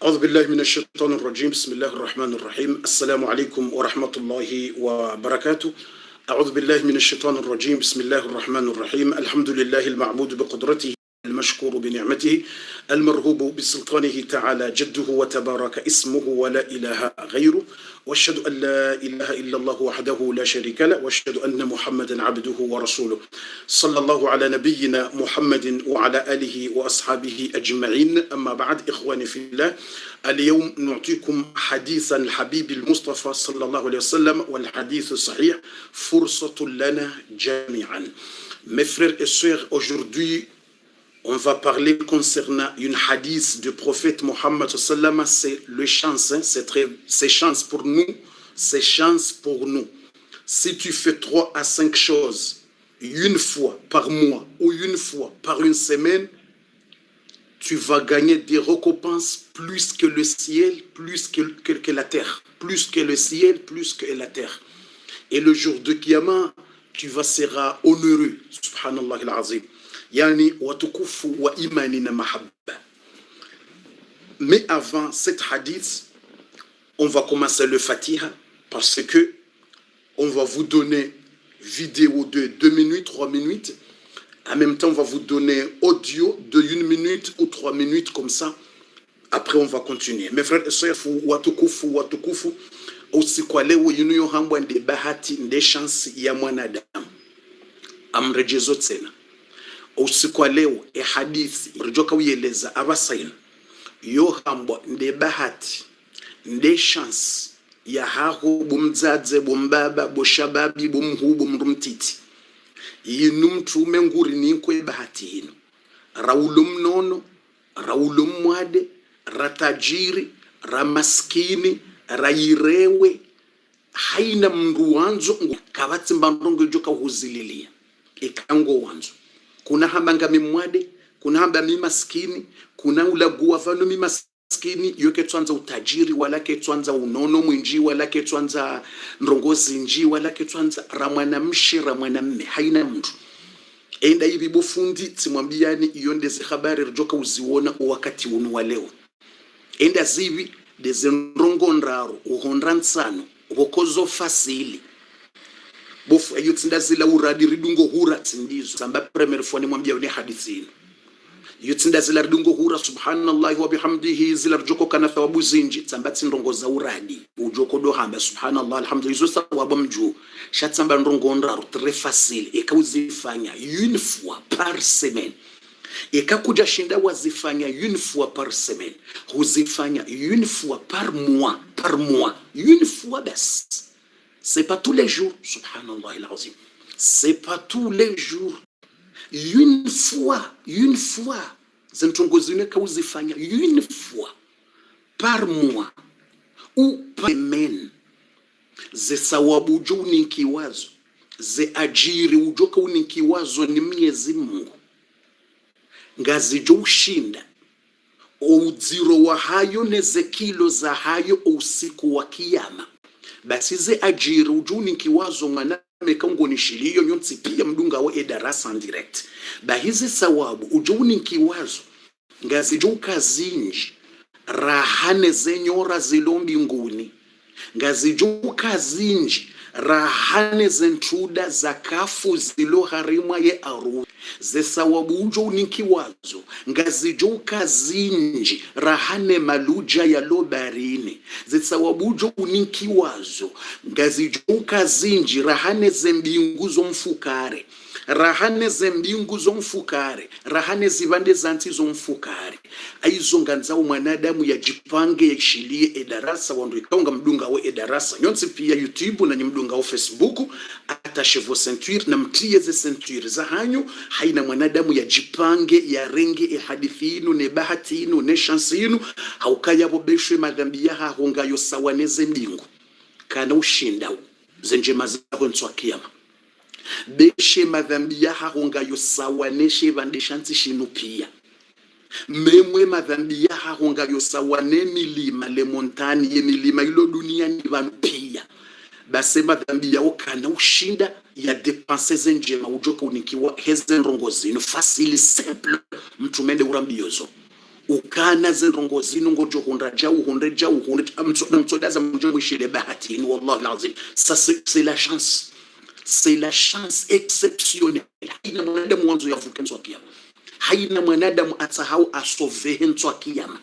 أعوذ بالله من الشيطان الرجيم. بسم الله الرحمن الرحيم. السلام عليكم ورحمة الله وبركاته. أعوذ بالله من الشيطان الرجيم. بسم الله الرحمن الرحيم. الحمد لله المعبود بقدرته المشكور بنعمته المرهوب بسلطانه تعالى جده وتبارك اسمه ولا إله غيره، واشهد أن لا إله إلا الله وحده لا شريك له، واشهد أن محمدا عبده ورسوله. صلى الله على نبينا محمد وعلى آله وأصحابه أجمعين. أما بعد، إخواني في الله، اليوم نعطيكم حديث الحبيب المصطفى صلى الله عليه وسلم، والحديث الصحيح فرصة لنا جميعا. Mes frères et sœurs, aujourd'hui on va parler concernant une hadith du prophète Mohammed sallam. C'est le chance, c'est chance pour nous, c'est chance pour nous. Si tu fais 3 à 5 choses une fois par mois ou une fois par une semaine, tu vas gagner des récompenses plus que le ciel, plus que la terre, plus que le ciel, plus que la terre. Et le jour de Kiyama, tu seras honoreux. Subhanallah al-Azim. Yani watukufu wa imani na mahabba. Mais avant cette hadith, on va commencer le Fatiha, parce que on va vous donner vidéo de 2 minutes, 3 minutes. En même temps, on va vous donner audio de 1 minute ou 3 minutes, comme ça. Après, on va continuer. Mes frères et sœurs, watukufu, usiku wa leo yunuyo hambwa nde bahati nde chance ya mwanadamu. Amrejezo tena. Usiku wa leo hadithi rijoka uyeleza abasaina yo hambwa nde bahati nde chance ya haho bumdzadze bumbaba bushababi bumhubu mrumtiti yinu mtume nguri ninkwe bahati hino raulum nono raulum mwade ratajiri ramaskini rayirewe haina mndu wanzo kabatsi mbandongo joka huzililia ikango wanzo. Kuna hamba ngami mwade, kuna hamba mimaskini, kuna ulagua vano mimaskini, yoke tuanza utajiri, wala ke tuanza unono mwinji, wala ke tuanza nrongozi nji, wala ke tuanza ramwana mshi, ramwana mme, haina mtu. Enda hivi bofundi, timwambiani, yondeze habari rijoka uziwona wakati unu wa leo. Enda zivi, deze nrongo nraro, uhondransano, ukozo fasili. Bofu ayo tsinda zila uradi ridungo hura tsindizo samba premier fone mwambia ni hadithini yo tsinda zila ridungo hura subhanallahi wa bihamdihi zila rjoko kana thawabu zinji samba tsindongo za uradi ujoko do hamba subhanallah alhamdulillah zo thawabu mju shatsamba ndongo ndaro très facile ekawuzifanya une fois par semaine, ekakuja shinda wazifanya une fois par semaine, huzifanya une fois par mois, une fois bas. C'est pas tous les jours, subhanallah al-azim. C'est pas tous les jours. Une fois. Zentongozine kauzifanya une fois par mois ou par semaine. Ze sawabu ujo uninkiwazo. Ze ajiri ujoka uninkiwazo ni Mwenyezi Mungu. Ngazi jo ushinda. Uziro wa hayo neze kilo za hayo usiku wa kiyama. Basi ze ajiri ujuni kiwazo mwana mekango nishiliyo nyonsi pia mdunga wa darasa en direct. Bahizi sawabu ujuni kiwazo ngazi joka zinji rahane zenyora zilombi nguni. Ngazi joka zinji rahane zentruda zakafu zilo harimwa ye aru. Ze sawabu ujuni kiwazo ngazi joka zinji rahane maluja ya lobarini. Ze sawabu ujuni kiwazo ngazi joka zinji rahane zembingu zo mfukare. Rahane zembingu zo mfukare, rahane zivande zanti zo mfukare. Aizo nganzao mwanadamu ya jipange ya kishilie edarasa wandu ikaunga mdunga wa edarasa nyonsi pia YouTube na mdunga wa Facebook atashe vo ceinture na mtie ze ceinture za hanyo haina mwanadamu ya jipange ya renge hadithi inu ne bahati inu ne chance inu haukaya bobeshwe madhambi ya hongayo sawaneze mbingu kana ushinda zenjema zako nswa kiyama beshe madhambi ya hongayo sawaneshe vandeshansi shinu pia memwe madhambi ya hongayo sawane milima le montani ye milima ilo dunia ni vanu pia base madhambi ya kana ushinda ya depense zenjema ujoka unikiwa heze nrongozi facile simple mtumende urambiozo ukana zenrongo zinu ngojo hundraja uhundreja mtsodaza mjo mwishile bahatini. Wallahi lazim, ça c'est la chance, c'est la chance exceptionnelle. Haina mwanadamu mwanzo yavuke nswa kiyama, haina mwanadamu atsahau asovehe nswa kiyama,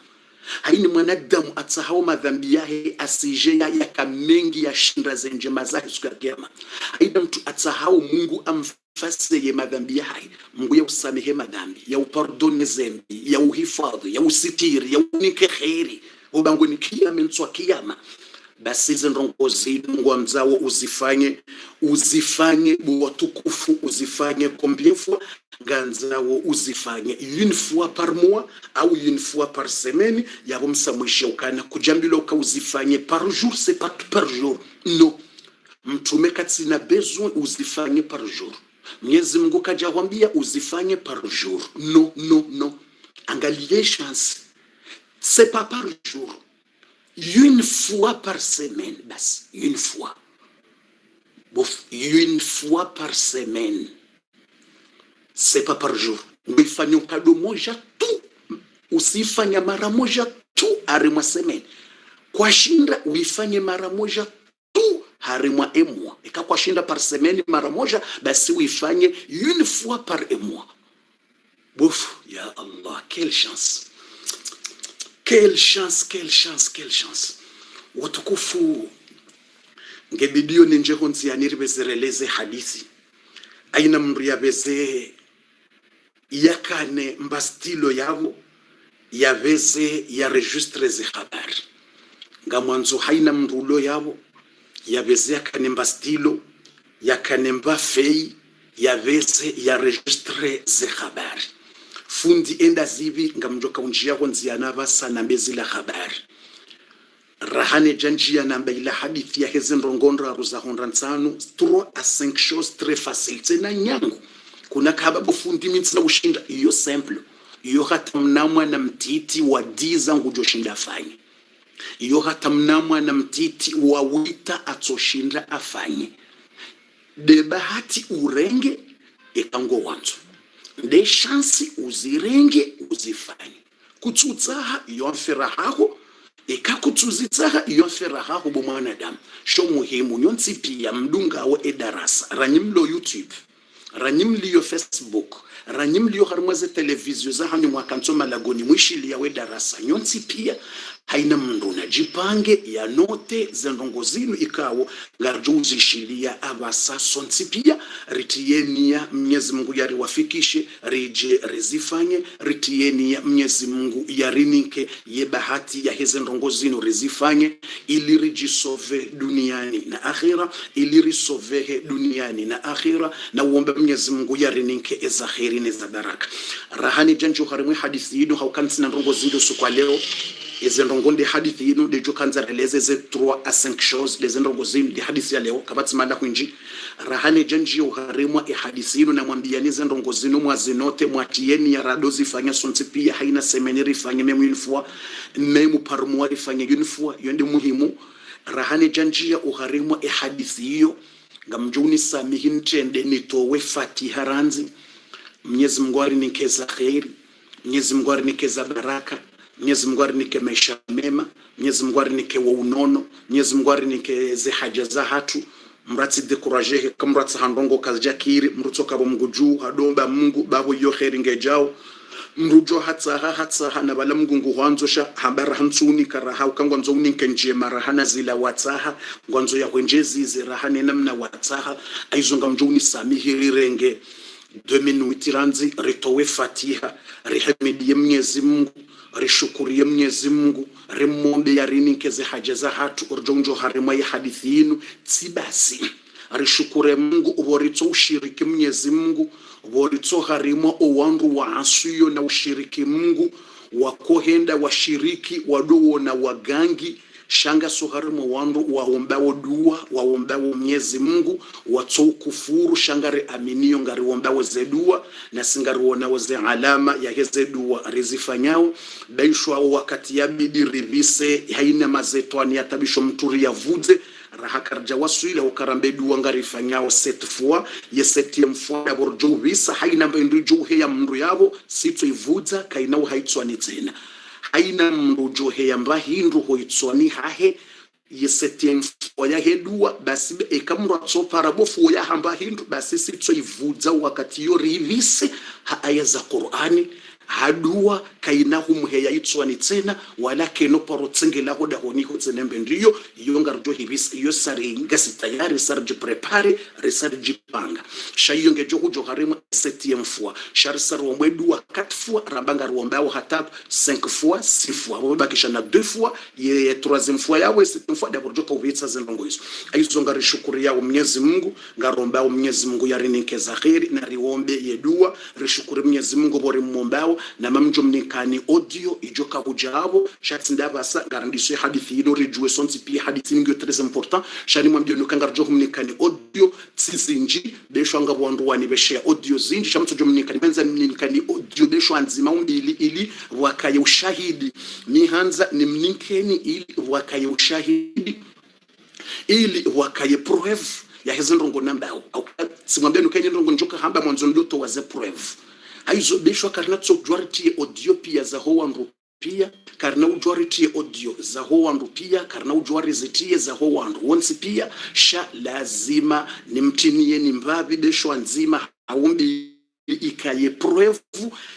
haina mwanadamu atsahau madhambi yake asije yaka mengi ya shinda zenjema zake siku ya kiyama, haina mtu atsahau Mungu amfaseye madhambi yake, Mungu ya usamehe madhambi, ya upardone zembi, ya uhifadhi, ya usitiri, ya unike khairi ubangu ni kiyama nswa kiyama. Basi zenrongo zinu mzao uzifanye buwatukufu, uzifanye combien fois ganzao uzifanye une fois par mois au une fois par semaine. Yabo msamwishe ukana kujambilo ka uzifanye par jour, c'est pas par jour, non. Mtume katsina besoin uzifanye par jour. Mwenyezi Mungu kajawambia uzifanye par jour, non non non. Angalie chance, c'est pas par jour, une fois par semaine, bas, une fois. Bof, une fois par semaine. C'est pas par jour. Uifanye kado moja tu, usifanye mara moja tu harimwa semaine. Kwa shinda uifanye mara moja tu harimwa emwa. Eka kwa shinda par semaine mara moja, basi uifanye une fois par emwa. Bof, ya Allah, quelle chance. Quelle chance, quelle chance, quelle chance. Watukufu ngebidio ninje honzi yaniri bezereleze hadithi aina mria beze yakane mbastilo yavo yaveze ya registre ze habari ngamwanzo haina mrulo yavo yaveze yakane mbastilo yakane mbafei yaveze ya registre ze habari fundi enda zivi ngamjoka unjia honzi yanava sana mbezila habari rahane janjia namba ila hadithi ya hezen rongondra ruza honransanu 3 à 5 choses très faciles. Tena nyangu kuna kababu fundi minsi na ushinda iyo simple, iyo hata mnamwa na mtiti wa diza ngujoshinda afanye, iyo hata mnamwa na mtiti wa wita atoshinda afanye. De bahati urenge ekango wanzo, de chansi uzirenge uzifanye, kututsaha iyo mferahaho eka kutuzitsaha iyo ferahaho bo mwanadamu sho muhimu nyonsi pia mdunga wa edarasa ranyimlo YouTube, ranyimlo Facebook, ranyimlo harumwaze televizio za hanyu mwakantsoma lagoni mwishili ya wedarasa nyonsi pia haina mnduna jipange ya note zendongo zinu ikawo ngarjuzi shilia abasa sonsi pia ritienia Mwenyezi Mungu yari wafikishe rije rezifanye, ritienia Mwenyezi Mungu yarinike ye bahati ya hezendongo zinu rezifanye ili rijisove duniani na akhira, ili risovehe duniani na akhira, na uombe Mwenyezi Mungu yarinike eza kheri neza baraka. Rahani janju harimwe hadithi yinu haukansi na ndongo zinu sukwa leo ezendongonde hadithi yinu dejo kanza releze ze 3 à 5 choses les endongo zinu di hadithi ya leo kabati manda kunji rahane janji uharimwa hadithi yinu na mwambiani zendongo zinu mwazinote mwatieni ya radozi fanya sonti pia haina seminari fanya memu yunfua memu parmuari fanya yunfua yonde muhimu. Rahane janji ya uharimwa hadithi hiyo ngamjuni samihin tende nitowe Fatiha ranzi. Mwenyezi Mungu arinike khairi, Mwenyezi Mungu arinike baraka, Mwenyezi Mungu arinike maisha mema, Mwenyezi Mungu arinike wa unono, Mwenyezi Mungu arinike ze haja za hatu, mratsi dekurajehe kamratsa handongo kajakiri mrutsoka bo mguju hadomba Mungu babo yo khairi ngejao mrujo hatsa na bala mgungu hwanzosha habara hansuni karaha ukangwa nzoni nkenje marahana zila watsaha ngwanzo ya kwenjezi zirahane namna watsaha aizonga mjuni samihiri renge 2 minutes ranzi ritowe Fatiha rihemidie Mwenyezi Mungu, rishukurie Mwenyezi Mungu, rimombe yarinikeze haja za hatu urjonjo harima ya hadithi yinu tsibasi rishukure Mungu uboritso ushiriki Mwenyezi Mungu, uboritso harima owandu wa asuyo na ushiriki Mungu wakohenda washiriki wadowo na wagangi shanga soharimo wandu waombawo dua waombawo Mwenyezi Mungu watso kufuru shangare aminiyo ngari waombawo zedua na singari wonawo ze alama ya heze dua rizifanyao baishwa wakati ya bidi rivise haina mazetwani ya tabisho mturi ya vuze rahakarja waswile ukarambe duwa ngarifanyao set fois ye septième fois ya borjo visa haina mbendu johe ya mndu yabo sitso ivuza kaina haitswani tena haina mndu johe ya mbahindu hoitswani hahe ye septième fois ya hedua basi ekamro atsopara bofu ya hamba hindu basi sitso ivuza wakati yo rivise ha aya za Qur'ani hadua kaina humheya itswani tena wala keno paro tsengela hoda honi ho tsenembe ndiyo iyo ngarjo hibisi iyo sari ngasi tayari sarji prepare resarji panga shayo ngejo hujo harimo 7e fois shar sar womedua 4 fois rambanga ruombao hata 5 fois 6 fois wabakisha na 2 fois ye 3e fois yawe 7e fois daborjo ko vitsa zenongo hizo aizo ngari shukuri yao Mwenyezi Mungu ngarombao Mwenyezi Mungu yarinikeza khairi na riombe yedua rishukuri Mwenyezi Mungu bori mmombao na mamjo mnikani audio ijoka hujabo shatsinda basa garandiswe hadithi ino rejue sonti pia hadithi ningo très important shani mwambio nukangarjo mnikani audio tsizinji besho anga bwandu wani beshe audio zinji shamto jo mnikani benza mnikani audio besho anzima umbili ili wakaye ushahidi ni hanza ni mnikeni ili wakaye ushahidi ili wakaye preuve ya hezendongo nambao au simwambia nukeni ndongo njoka hamba mwanzo ndoto waze preuve aizo besho karna majority audio pia za howandu pia karna majority audio za howandu pia karna majority za howandu once pia sha lazima nimtinie nimbabi besho nzima aumbi ikaye preuve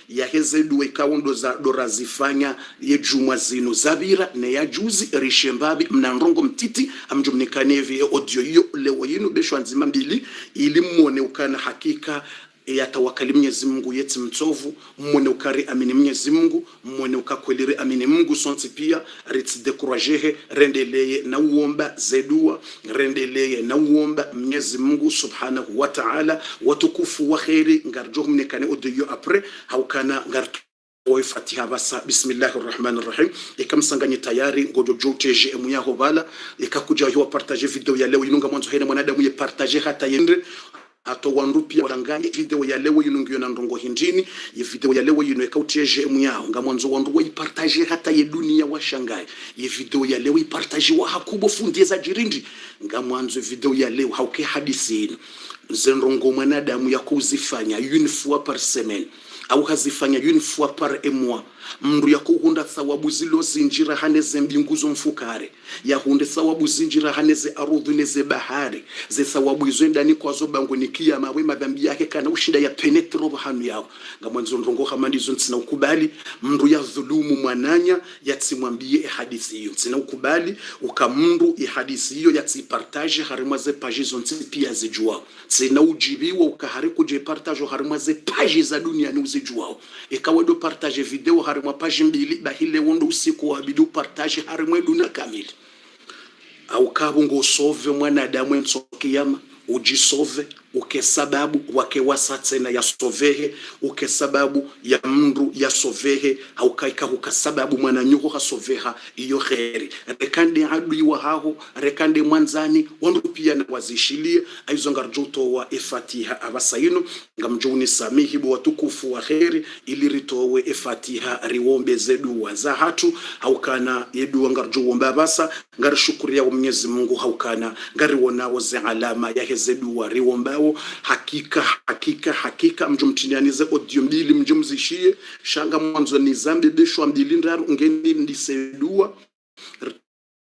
ya hezedu ikaundo za dorazifanya ye juma zinu zabira ne ya juzi rishembabi mnandrongo mtiti amjumnikanevi audio hiyo leo yinu besho nzima mbili ili muone ukana hakika yatawakali Mwenyezi Mungu yeti mtovu mwene ukari amini Mwenyezi Mungu mwene ukakwelire amini Mungu sonti pia riti dekurajehe rendeleye na uomba zedua rendeleye na uomba Mwenyezi Mungu subhanahu wa ta'ala watukufu wa khairi ngarjohu mnekane odeyo apre haukana ngartu Fatiha basa bismillahirrahmanirrahim ikamsanganya tayari ngojo joteje emu yaho bala ikakuja hiyo partage video ya leo inunga mwanzo hena mwanadamu ye partage hata yendre ato wanrupia wadangaye video ya leo yinungio na ndongo hindini ye video ya leo yino ekauteje emu yaho ngamwanzo wanruwa ipartage hata ye dunia wa Shanghai ye video ya leo ipartage wa hakubo fundieza jirindi ngamwanzo video ya leo hauke hadisi zenrongo mwanadamu ya kuzifanya une fois par semaine au hazifanya une fois par mois mndu yakuhunda thawabu zilo zinjira haneze mbinguzo mfukare yahunde thawabu zinjira haneze arudhu neze bahari ze thawabu izo ndani kwazo bangu nikia mawe madhambi yake kana ushinda ya penetro hanu yao ngamwanzo ndongo hamandi zo ntsina ukubali mndu ya dhulumu mwananya yatsimwambie hadithi hiyo ntsina ukubali ukamndu hadithi hiyo yatsipartage harimwa ze page zo pia zijua tsina ujibiwa ukahari kuje partage harimwa ze page za dunia ni uzijua ikawa do partage video harimwa page mbili bahile wondo usiku wa bidu partage harimwa duna kamili au kabungo sove mwanadamu nsokiyama ujisove uke sababu wake wasatsena ya sovehe uke sababu ya mndu ya sovehe au kaika uka sababu mwananyuko hasoveha iyo khairi rekande adui wa hao rekande mwanzani wandu pia na wazishilie aizonga rjoto wa Fatiha abasaino ngamjuni samihi bo watukufu wa khairi ili ritowe Fatiha riombe zedu wa za hatu au kana yedu ngarjo womba basa ngar shukuri ya Mwenyezi Mungu haukana ngari wonao ze alama ya hezedu wa riomba hakika mjumtinianize audio mbili mjumzishie shanga mwanzo ni zambi besho mbili ndaru ngeni ndisedua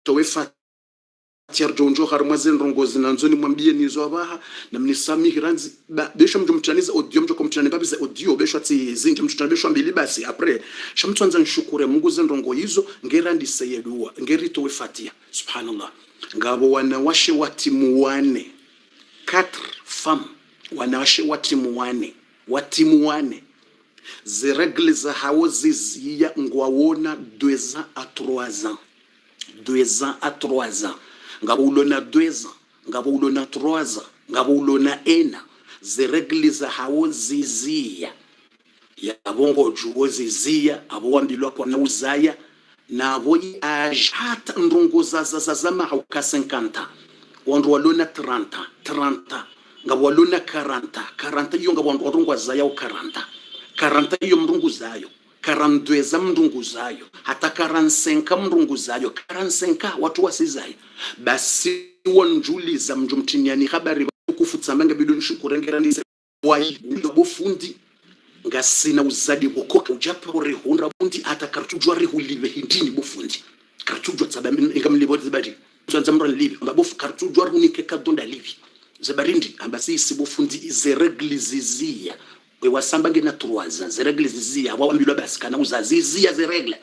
towe Fatia jonjo harmazen rongozi nanzoni mwambie nizo abaha na mnisami hiranzi besho mjumtinianize audio mjokomtiniani babize audio besho ati zinji mjumtiniani besho mbili basi apre shamtuanza nshukure Mungu zenrongo hizo ngera ndisedua ngeri towe Fatia subhanallah ngabo wanawashe watimu wane 4 femmes wanawashe watimu wane ze règles za hao zizia ngwawona 2 ans à 3 ans ngabo ulona 2 ans ngabo ulona 3 ans ngabo ulona 1 an ze règles za hao zizia ya bongo juo zizia abo wambilwa kwa na uzaya na boyi age hata ndongo za mahauka 50 wandu walona 30 ngabo walona 40 hiyo ngabo wandu zaya 40 hiyo mndungu zayo 42 za mndungu zayo hata 45 mndungu zayo 45 watu wasizayo basi wanjuliza mjomtiniani habari kufutsambanga bidon shukurengera ndise wai bofundi ngasina uzadi bokoka ujapa ore honra bundi atakartujwa rihuliwe hindini bofundi kartujwa tsabami ngamlibo zibadi tsanza mran libi ambabofu kartujwa runike kadonda libi zabarindi ambasi sibofundi ize reglizizia we wasambange na troaza ze reglizizia wawambilwa basi kana uzazizia ze regle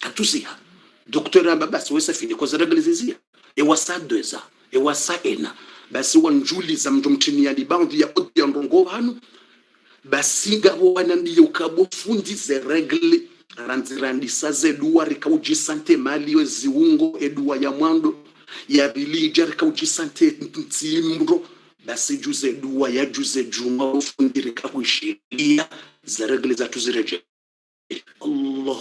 katusiha docteur ambabasi wesa fini ko ze reglizizia e wasa 2 ans e wasa ena basi wanjuliza mjomtini ya bandi ya odi ya ndongo hanu basi ngabo wanandi ukabo fundi ze regle ranzirandisa ze duwa rikauji sante mali we ziungo edua ya mwando ya bilija rikauji sante ntimbro basi juze duwa ya juze juma fundi rikawishilia ze regle za tuzireje Allah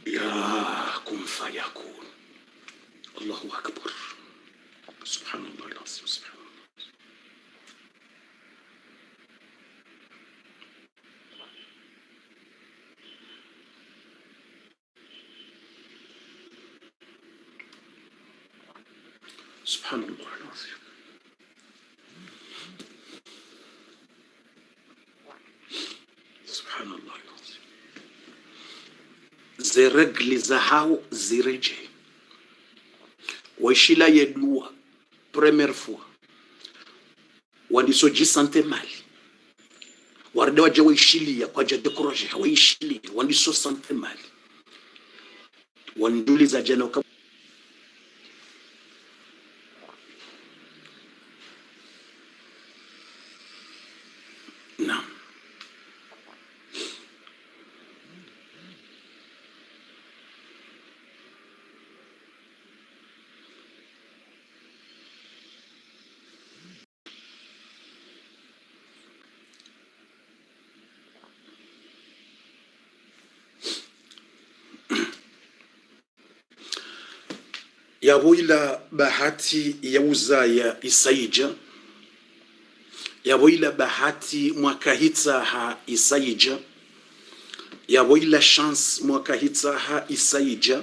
ya kum fayakun Allahu akbar subhanallah al-azim subhanallah al-azim subhanallah al-azim ze regle za hao zireje waishila yedua première fois wandisoji sante mali warde waje waishilia kwa je décourager waishilia wandiso sante mali wanduliza jana ka na yaboila bahati ya uzaya isaija yaboila bahati mwakahitsa ha isaija yaboila chance mwakahitsa ha isaija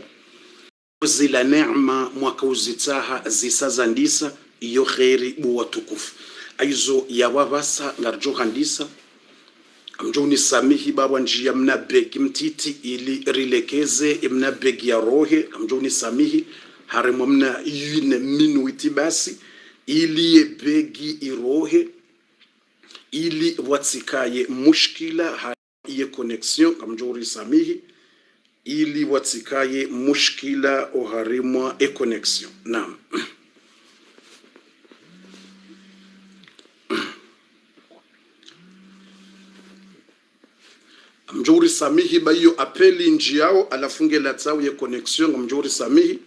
zila neema mwakauzitaha zisazandisa iyo khairi buwa tukufu aizo yawabasa ngarjo handisa mjoni samihi baba njia mnabegi mtiti ili rilekeze mnabegi ya rohe mjoni samihi harimo mna yine minuiti basi ili begi irohe ili watsikaye mushkila haye connexion kamjori samihi ili watsikaye mushkila oharimwa e connexion naam mjori samihi bayo apeli njiao alafunge la tsawu ye connexion mjori samihi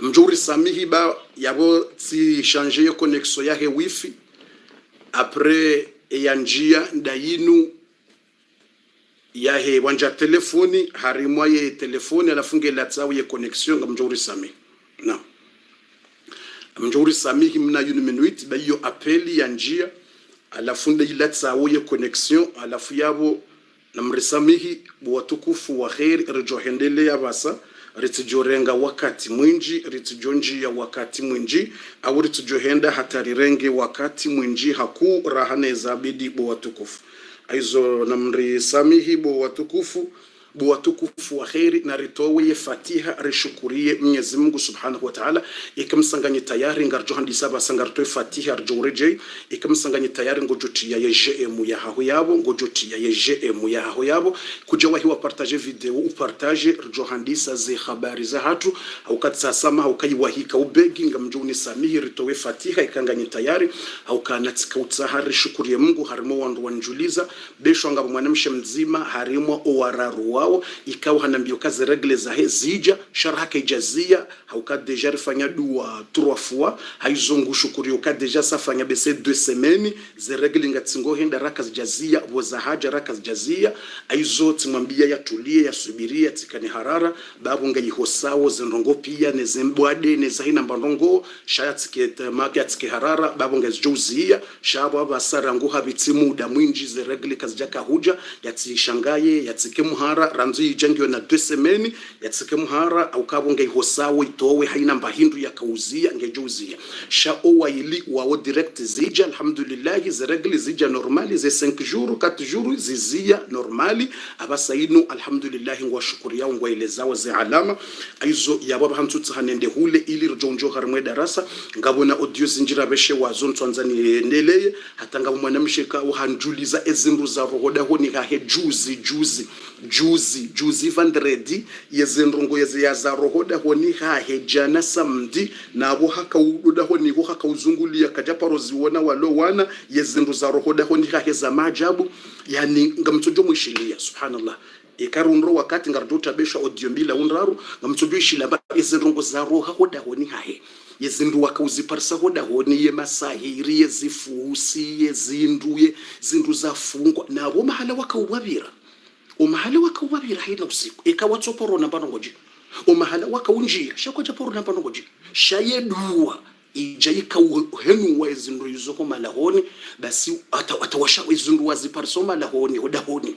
mjuri samihi ba yabo si changer yo connexion yake wifi après ya njia ndayinu yahe wanja telefoni harimwa ye telefoni alafunge la tsawu ye connexion nga mjuri samihi na mjuri samihi mna yunu minuit ba yo appeli ya njia alafunde ila tsawu ye connexion alafu yabo na mrisamihi watukufu wa khair rejohendele ya basa ritijorenga wakati mwinji ritijonji ya wakati mwinji au ritijohenda hatarirenge wakati mwinji haku rahane zabidi bo watukufu aizo namri samihi bo watukufu wa khairi na ritowe fatiha rishukurie Mwenyezi Mungu Subhanahu wa Ta'ala ikamsanganye tayari ngarjo handi saba sangartoe fatiha rjoreje ikamsanganye tayari ngojoti ya JM ya haho yabo ngojoti ya JM ya haho yabo kujawa hiwa partager video upartage rjo handi ze habari za hatu au katsa sama au kaiwahika ubegi ngamjuni samihi ritowe fatiha ikanganye tayari au kanatika utsahari shukurie Mungu harimo wandu wanjuliza besho ngabo mwanamshe mzima harimo owararuwa wao ikawa hanambio kazi regle za hezija sharha kaijazia hauka deja rifanya dua 3 fois haizongu shukuri uka deja safanya bese 2 semaines ze regle ngatsingo henda raka zijazia boza haja raka zijazia aizo timwambia yatulie yasubiria tikani harara babu ngayihosawo zenrongo pia nezembwade nezahina mbandongo shaya tikete mapya tike harara babu ngazijuzia shabo abasara ngo habitsi muda mwinji ze regle kazijaka huja yatishangaye yatike muhara ranzu yijengyo na 2 semaines yatike muhara au kabonge hosawo itowe haina mbahindu yakauzia ngejuzia sha owaili wao direct zija alhamdulillah ze regle zija normali ze 5 jours 4 jours zizia normali abasainu alhamdulillah ngwa shukuri yao ngwa ile zao ze alama aizo yabo bahantutsa hanende hule ili rujonjo harmwe darasa ngabona audio zinjira beshe wazo ntwanzani endeleye hatanga mwanamshika uhanjuliza ezindu za rohoda honi gahe juzi vandredi yezenrongo yeze ya za rohoda honi gahe jana samdi nabo haka udoda honi ho haka uzungulia kajaparo ziona walo wana yezindu za rohoda honi gahe za majabu yani ngamtojo mwishilia subhanallah ikarunro wakati ngarduta besha audio mbila unraru ngamtojo ishila ba yezenrongo za roha hoda honi gahe yezindu wakauziparisa hoda honi ye masahiri yezifusi yezindu zindu zafungwa nabo mahala wakaubabira umahala wakaubabira hina usiku ikawatsoporo namba ngoji umahala wakaunjia shako japoro namba ngoji shayedua ijaika henu wa yezindu yuzoko malahoni basi atawasha yezindu waziparisa malahoni hoda honi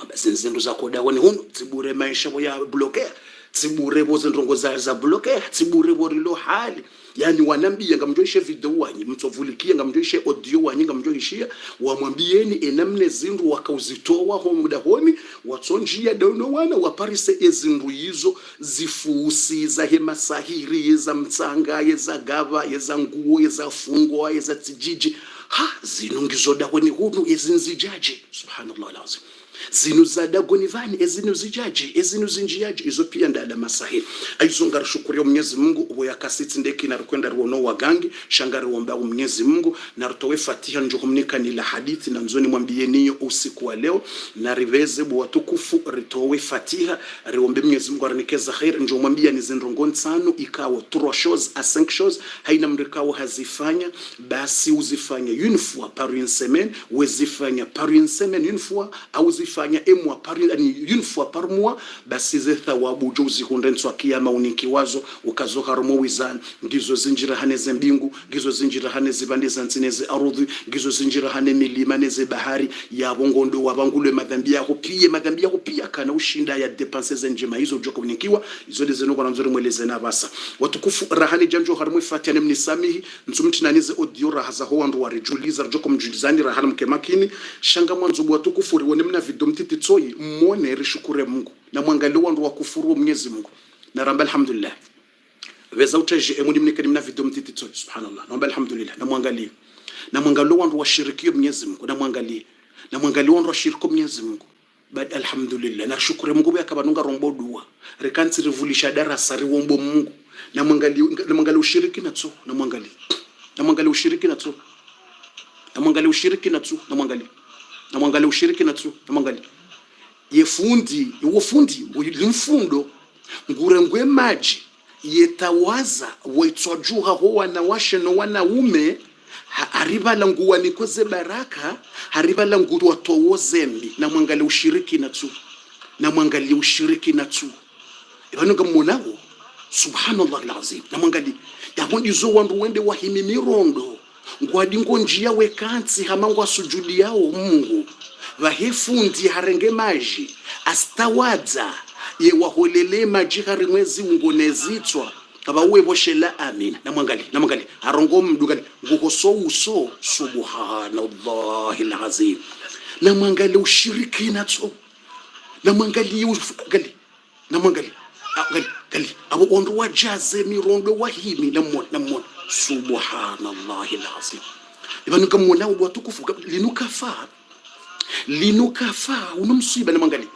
basi zindu za hoda honi hunu tibure maisha ya blockea tibure boze ndongo za blockea tibure borilo hali yani wanambia ngamjoishe video wanyi mtovulikia ngamjoishe audio wanyi ngamjoishia wamwambieni enamne zindu wakauzitoa ho muda honi watonjia dono wana waparise ezindu hizo zifusi za hema sahiri za mtsanga za gava za nguo za fungo za tijiji zinungizo dahoni hunu ezinzijaji subhanallah alazim zinu za dagoni vani ezinu zijaji ezinu zinjiaji izo pia ndala masahiri aizonga shukuri Mwenyezi Mungu ubo yakasiti ndeki na rukwenda ruono wagangi shangari womba Mwenyezi Mungu na rutowe Fatiha njohumnika ni la hadithi na nzoni mwambieniyo usiku wa leo na riveze bu watukufu ritowe Fatiha riombe Mwenyezi Mungu aranikeza khair njo mwambia ni zinrongo nsano ikawa 3 shows a 5 shows haina mrikao hazifanya basi uzifanya une fois par une semaine wezifanya par une semaine une fois au fanya emwa pari une fois par mois basi ze thawabu jozi hundenswa kiyama unikiwazo ukazoka romo wizan ngizo zinjira hane zembingu ngizo zinjira hane zibande zanzineze arudhi ngizo zinjira hane milima neze bahari ya bongondo wabangule madhambi yako pia kana ushinda ya depenses njema hizo joko unikiwa izo dezenoko namzuri mweleze na basa watukufu rahani janjo harmu Fatiha nemnisamihi ntsumtinanize audio rahaza ho wandu warijuliza joko mjulizani rahana mkemakini shanga mwanzo watukufu riwone mna video mtiti tsoi mwone rishukure Mungu na mwangalio wandu wakufuru Mwenyezi Mungu na ramba alhamdulillah weza utaje emuni mnikani mna video mtiti tsoi subhanallah na alhamdulillah na mwangalio wandu washirikio Mwenyezi Mungu na mwangalio wandu washirikio Mwenyezi Mungu bad alhamdulillah na shukure Mungu yakabanunga rombo dua rekanti rivulisha darasa riwombo Mungu na mwangalio ushiriki na tso na mwangalio ushiriki na tso na mwangalio ushiriki na tso na mwangalio ushiriki na tso na mwangalio yefundi limfundo ngurengwe maji yetawaza waitwajuha ho wanawashe no wanaume haribala nguwa nikoze baraka haribala nguwa watowo zembi na mwangalio ushiriki na tso ibanuga mmonao subhanallah alazim na mwangalio yakondizo wandu wende wahimi mirondo ngwadi ngonjia wekansi hamangwa sujudi yao Mungu vahefundi harenge maji astawadza ye waholele maji harimwezi ungonezitswa kaba uwe boshela amin na mwangali harongo mdugali ngukoso uso subhanallahi alazim na mwangali ushiriki nacho na mwangali abo ondo wajaze mirondo wahimi na mwana subhanallahi alazim ibanuka mwana watukufu linukafa unumsiba na mwangali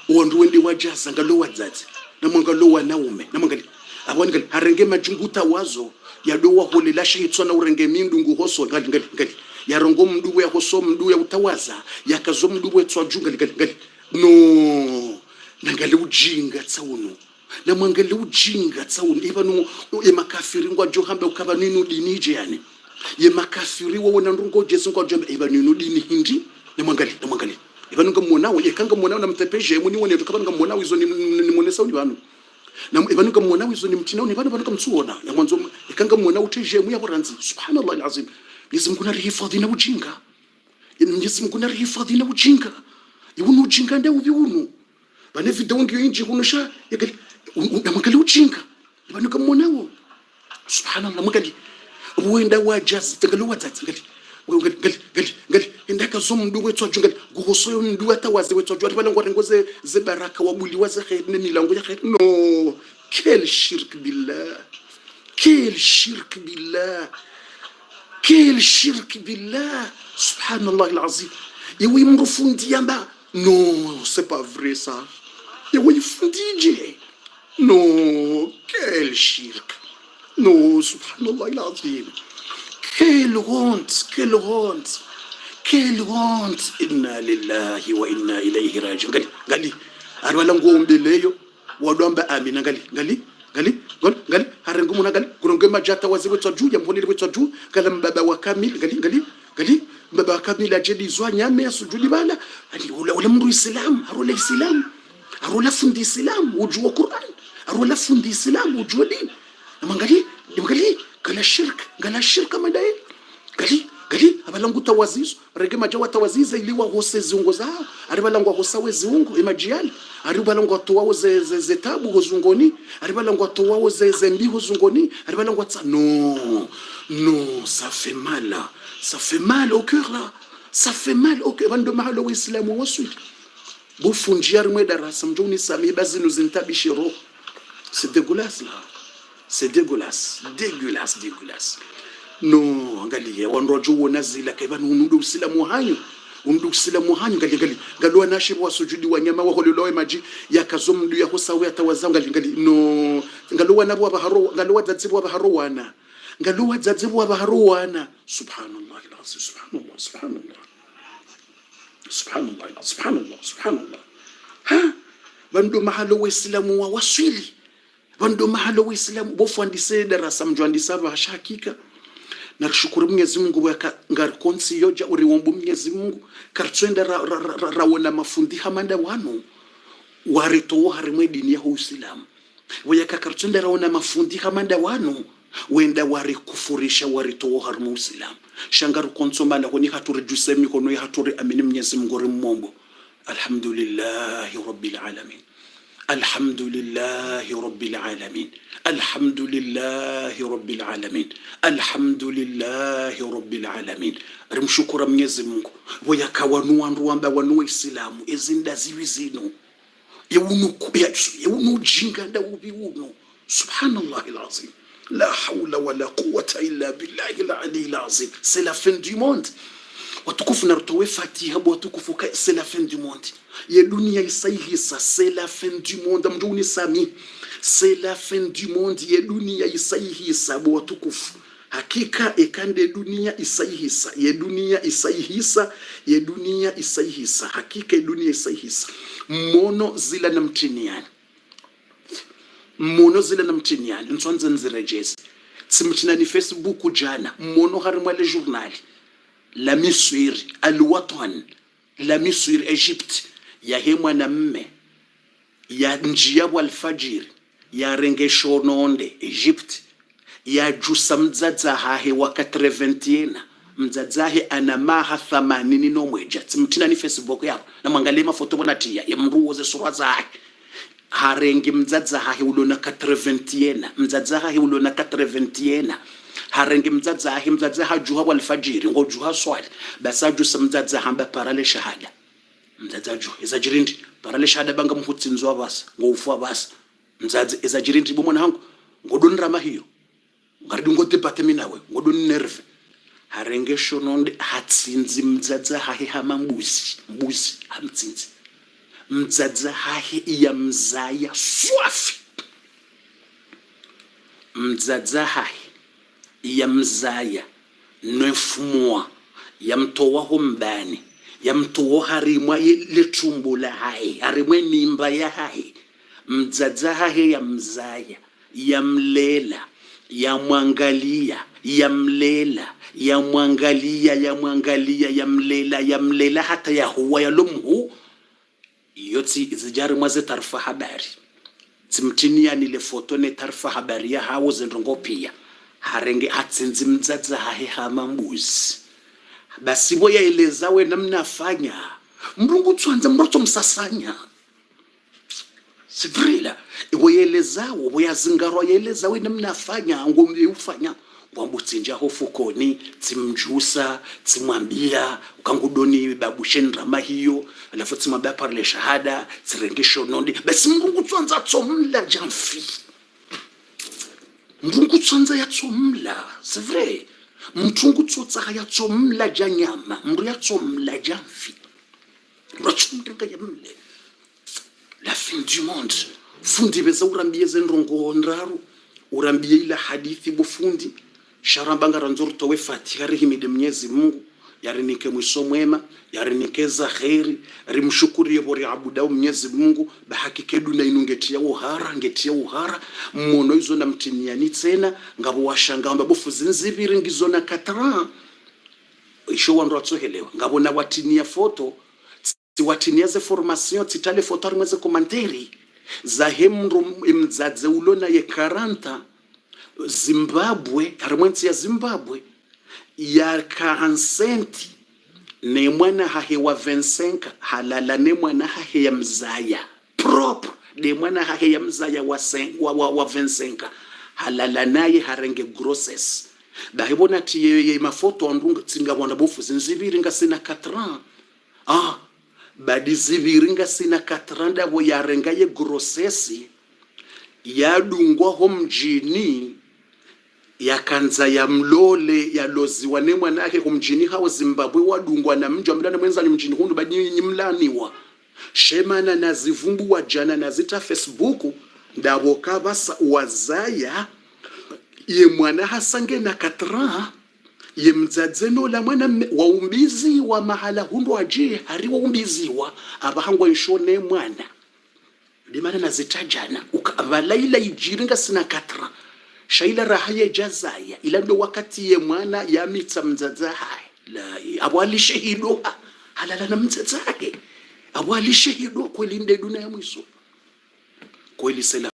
ondo wende wajaza ngalo wazazi na mwangalo wanaume na mwangali abone harenge majunguta wazo yadowa holela shihitswa na urenge mindungu hoso ngali yarongo mduwe hoso mduwe utawaza yakazo mduwe tswa junga no nangale ujinga tsauno na mwangale ujinga tsauno ibanu ye makafiri ngwa jo hamba ukaba ninu dinije yani ye makafiri wo na ndungo Jesu ngwa jo ibanu ninu dini hindi na mwangale ibanu ngamuonawo ye kanga muonawo na mtepeje muni wone tukabanga muonawo izo ni mone sauni banu na ibanu ngamuonawo izo ni mtinao ni banu kamtsuona ya mwanzo ikanga muonawo teje mu ya boranzi subhanallah alazim Mwenyezi Mungu narihifadhi na ujinga Mwenyezi Mungu narihifadhi na ujinga iwunu ujinga nda ubiwunu bane video ngiyo inji kunosha yagali namwangali ujinga ibanu kamuonawo subhanallah mwangali uwenda wajazi tagalo watati ngali indaka zo mndu wetu ajungali guhosoyo mndu atawaze wetu ajwari bala ngwarengoze ze baraka wabuli waze khair ne milango ya khair no quel shirk billah subhanallah alazim yewi mrufundi yamba non c'est pas vrai ça yewi fundije non quel shirk non subhanallah alazim quelle honte inna lillahi wa inna ilayhi raji'un gali arwala ngombe leyo wadamba amina gali harengu muna gali kuronge majata waziwe taju ya mbonile taju kala mbaba wa kamil gali mbaba wa kamil ajedi zwa nyame ya sujudi bala ali wala mru islam arola fundi islam ujua Qur'an arola fundi islam ujua din mangali kala shirk madai gali abalangu tawazizo rege majawa tawaziza iliwa hose zungo zao aribalangu hosawe zungo imajiali aribalangu atowawo ze tabu hozungoni aribalangu atowawo ze mbi hozungoni aribalangu atsa non ça fait mal au cœur là ça fait mal au cœur bando mahalo wa islamu wasuli bufunjia rimwe darasa mjoni sami bazinu zintabishiro c'est dégueulasse là c'est dégueulasse no angalie wanrojo wona zila kaiba nundu usilamu hanyu gali galwa nashibu wasujudi wanyama wa holilowe maji yakazomdu ya hosawe atawazanga gali no galwa nabu abaharo galwa dadzibu abaharowana subhanallah ha bando mahalo wa islamu wa waswili bando mahalo wa islamu bofu andise darasa mjwandisa ba hakika na shukuru Mwenyezi Mungu waka ngar konsi yoja uriwombu Mwenyezi Mungu kartswenda rawona mafundi hamanda wanu warito harimwe dini ya Uislamu wayaka kartswenda rawona mafundi hamanda wanu wenda wari kufurisha warito harimwe Uislamu shangaru konsomala honi haturi jusemi kono ya haturi amini Mwenyezi Mungu rimombo alhamdulillahi rabbil alamin alhamdulillahi rabbil alamin rimshukura Mwenyezi Mungu wayakawanu wandu amba wanu Islamu ezinda ziwi zino yewunu jinga nda ubi uno subhanallah alazim la hawla wala quwwata illa billahi al-ali al-azim c'est la fin du monde watukufu na rutowe fatiha watukufu c'est la fin du monde ye dunia isaihisa c'est la fin du monde mjuni sami c'est la fin du monde ye dunia isaihisa watukufu hakika ekande dunia isaihisa ye dunia isaihisa hakika ye dunia isaihisa mono zila na mtiniani nsonze nzirejezi tsimtinani Facebook jana mono harimwa le journal la miswiri alwatan la miswiri Egypt ya hemwa na mme ya njia wa alfajiri ya rengesho nonde Egypt ya jusa mdzadza hahe wakati 20 mdzadzahe ana maha 80 no mweja tsimtina ni Facebook yao na mwangalie mafoto bonatia ya mruoze sura zake harengi mdzadza hahe ulona 80 mdzadza hahe ulona 80 harengi mdzadza hahe juha wa alfajiri ngojuha swali basa jusa mdzadza hamba parale shahada mdzadza juha izajirindi parale shahada banga mhutsinzwa basa ngoufwa basa mdzadza izajirindi bomona hangu ngodonrama hiyo ngaridi ngote pateminawe ngodoni nerve harengesho nonde hatsinzi mdzadza hahe mbuzi hamtsinzi mdzadza hahe ya mzaya swafi mdzadza hahe ya mzaya 9 mois ya mtowa hombani ya mtu harimwa letumbo la hai harimwe nimba ya hai mzaza hahe ya mzaya ya mlela ya mwangalia ya mlela ya mwangalia ya mwangalia ya mlela hata ya huwa ya lumhu yoti zijari mwaze tarfa habari timtini ya nile foto ne tarfa habari ya hawo zendrongo pia harenge hatsinzi mzaza hahe hamambuzi basi boya elezawe namna afanya mrungu twanza mroto msasanya sivrila iwoyelezawo boyazingarwa yelezawe namna afanya ngombe ufanya wambutsinja hofukoni timjusa timwambia ukangudoni babushen rama hiyo alafu timwambia parle shahada tsirengesho nondi basi mrungu twanza tsomla jamfi mrungu twanza ya tsomla sivre mtungu tsotsa ya tsomla janyama mru ya tsomla jamfi mrachumdenga ya mle la fin du monde fundi beza urambie zenrongo ndaru urambie ila hadithi bufundi sharambanga ranzuru towe fatiha rihimide Mwenyezi Mungu yarinike mwiso mwema yarinikeza khairi rimshukuriye bori abudao Mwenyezi Mungu bahakike duna inungetia uhara mmono izo na mtiniani tena ngabo washanga ngabo fuzinzibiri ngizona katara isho wandu atsohelewa ngabo na watinia foto watinia ze formation titale foto arimweze komanteri za hemru imzadze ulona ye 40 Zimbabwe harimwensi ya Zimbabwe ya 40 ne mwana hahe wa 25 halala ne mwana hahe ya mzaya propre de mwana hahe ya mzaya wa 25 halala naye harenge grosses dahibona tiye mafoto andunga tsinga wana bofu zinzibiri ngasina 4 badi zibiri ngasina 4 ndabo yarenga ye grossesi yadungwa homjini yakanza ya mlole ya lozi wane mwanake kumjini hao Zimbabwe wadungwa na mji wa mlana mwenza ni mjini hundu badi nyimlaniwa shemana na zivumbu wa jana na zita Facebook ndabo kabasa wazaya ye mwana hasange na 4 ye mzadzeno la mwana waumbizi wa mahala hundu waje hari waumbiziwa abahangwa nshone mwana limana na zitajana ukabalaila ijiringa sina 4 shaila rahaye jazaya ila ndo wakati ye mwana ya mitsa mzaza hai la abwali shahido halala na mzaza hai abwali shahido kweli nde dunia ya mwiso kweli sela